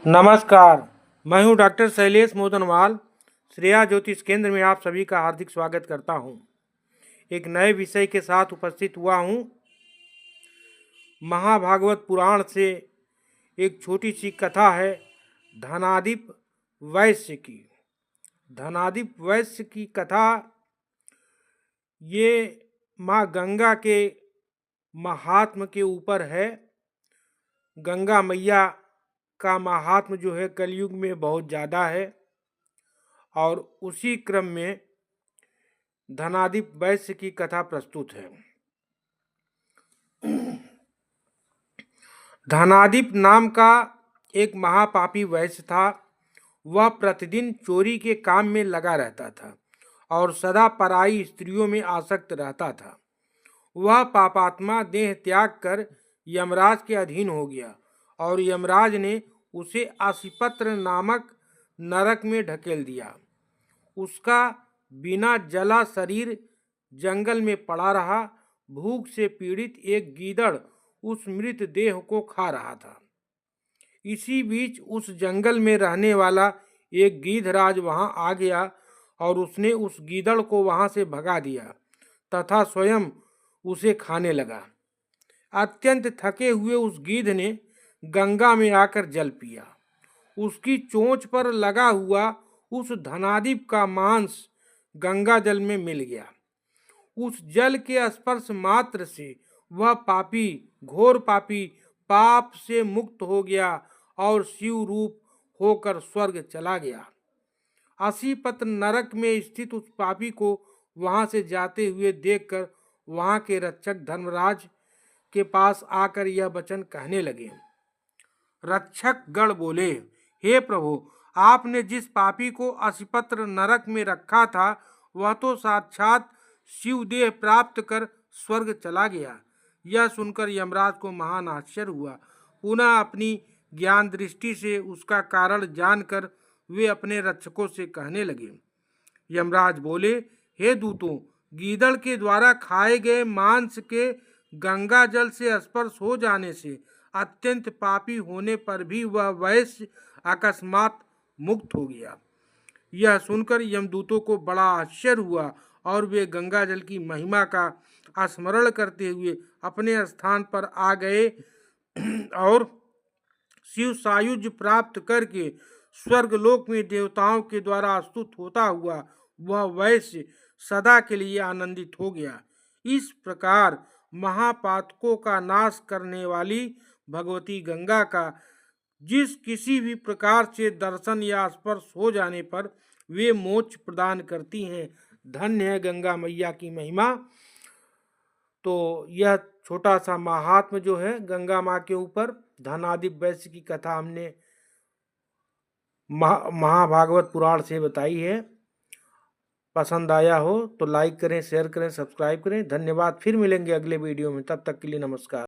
नमस्कार, मैं हूं डॉक्टर शैलेश मोदनवाल। श्रेया ज्योतिष केंद्र में आप सभी का हार्दिक स्वागत करता हूं। एक नए विषय के साथ उपस्थित हुआ हूं। महाभागवत पुराण से एक छोटी सी कथा है धनादीप वैश्य की। धनादीप वैश्य की कथा ये माँ गंगा के महात्म के ऊपर है। गंगा मैया का महात्म जो है कलयुग में बहुत ज़्यादा है और उसी क्रम में धनादीप वैश्य की कथा प्रस्तुत है। धनादीप नाम का एक महापापी वैश्य था। वह प्रतिदिन चोरी के काम में लगा रहता था और सदा पराई स्त्रियों में आसक्त रहता था। वह पापात्मा देह त्याग कर यमराज के अधीन हो गया और यमराज ने उसे आशीपत्र नामक नरक में ढकेल दिया। उसका बिना जला शरीर जंगल में पड़ा रहा। भूख से पीड़ित एक गीदड़ उस मृत देह को खा रहा था। इसी बीच उस जंगल में रहने वाला एक गीधराज वहां आ गया और उसने उस गीदड़ को वहां से भगा दिया तथा स्वयं उसे खाने लगा। अत्यंत थके हुए उस गीध ने गंगा में आकर जल पिया। उसकी चोंच पर लगा हुआ उस धनादीप का मांस गंगा जल में मिल गया। उस जल के स्पर्श मात्र से वह पापी, घोर पापी, पाप से मुक्त हो गया और शिव रूप होकर स्वर्ग चला गया। असीपत्र नरक में स्थित उस पापी को वहां से जाते हुए देखकर वहां के रक्षक धर्मराज के पास आकर यह वचन कहने लगे। रक्षक गण बोले, हे प्रभु, आपने जिस पापी को असीपत्र नरक में रखा था वह तो साक्षात शिव देह प्राप्त कर स्वर्ग चला गया। यह सुनकर यमराज को महान आश्चर्य हुआ। पुनः अपनी ज्ञान दृष्टि से उसका कारण जानकर वे अपने रक्षकों से कहने लगे। यमराज बोले, हे दूतों, गीदड़ के द्वारा खाए गए मांस के गंगा जल से स्पर्श हो जाने से अत्यंत पापी होने पर भी वह वैश्य अकस्मात मुक्त हो गया। यह सुनकर यमदूतों को बड़ा आश्चर्य हुआ और वे गंगा जल की महिमा का स्मरण करते हुए अपने स्थान पर आ गए और शिव सायुज्य प्राप्त करके स्वर्गलोक में देवताओं के द्वारा स्तुत होता हुआ वह वैश्य सदा के लिए आनंदित हो गया। इस प्रकार महापातकों का नाश करने वाली भगवती गंगा का जिस किसी भी प्रकार से दर्शन या स्पर्श हो जाने पर वे मोक्ष प्रदान करती हैं। धन्य है गंगा मैया की महिमा। तो यह छोटा सा महात्म जो है गंगा माँ के ऊपर धनादीप वैश्य की कथा हमने महाभागवत पुराण से बताई है। पसंद आया हो तो लाइक करें, शेयर करें, सब्सक्राइब करें। धन्यवाद। फिर मिलेंगे अगले वीडियो में। तब तक के लिए नमस्कार।